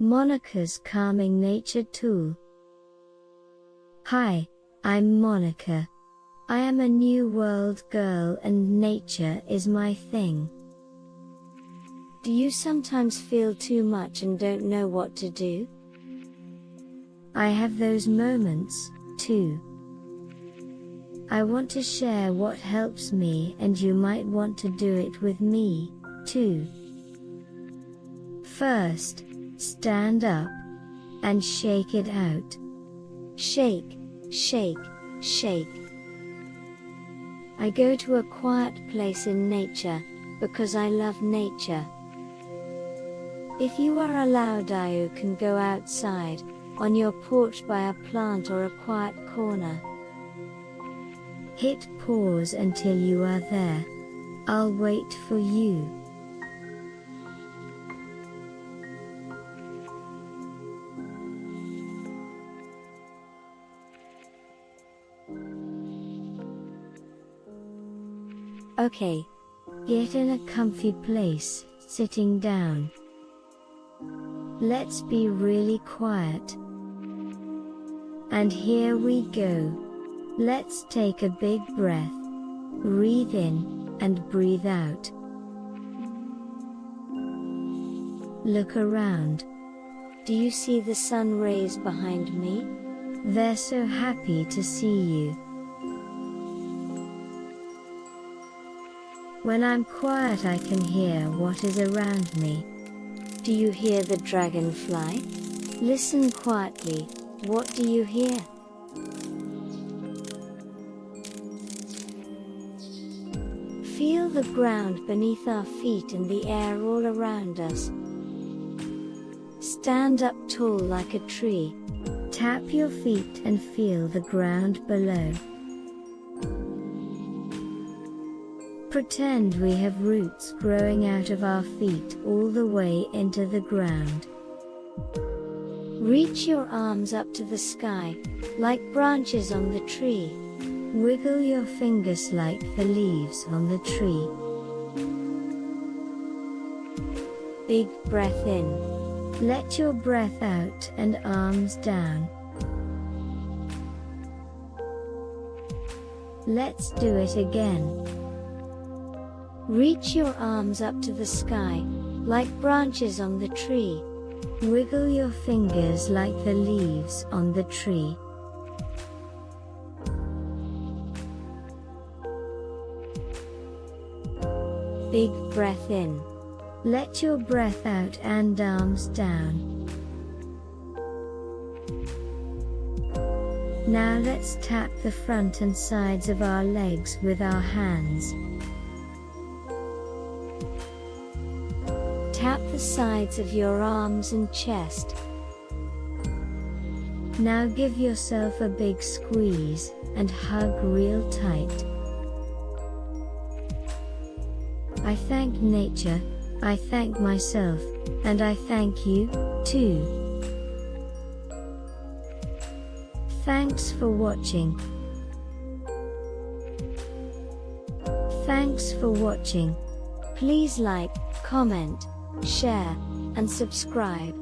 Monica's calming nature tool. Hi, I'm Monica. I am a New World girl and nature is my thing. Do you sometimes feel too much and don't know what to do? I have those moments, too. I want to share what helps me and you might want to do it with me, too. First, stand up and shake it out. Shake, shake, shake. I go to a quiet place in nature, because I love nature. If you are allowed, you can go outside, on your porch by a plant or a quiet corner. Hit pause until you are there. I'll wait for you. Okay. Get in a comfy place, sitting down. Let's be really quiet. And here we go. Let's take a big breath. Breathe in, and breathe out. Look around. Do you see the sun rays behind me? They're so happy to see you. When I'm quiet, I can hear what is around me. Do you hear the dragonfly? Listen quietly. What do you hear? Feel the ground beneath our feet and the air all around us. Stand up tall like a tree. Tap your feet and feel the ground below. Pretend we have roots growing out of our feet all the way into the ground. Reach your arms up to the sky, like branches on the tree. Wiggle your fingers like the leaves on the tree. Big breath in. Let your breath out and arms down. Let's do it again. Reach your arms up to the sky, like branches on the tree. Wiggle your fingers like the leaves on the tree. Big breath in. Let your breath out and arms down. Now let's tap the front and sides of our legs with our hands. Tap the sides of your arms and chest. Now give yourself a big squeeze, and hug real tight. I thank nature, I thank myself, and I thank you, too. Thanks for watching. Thanks for watching. Please like, comment, share, and subscribe.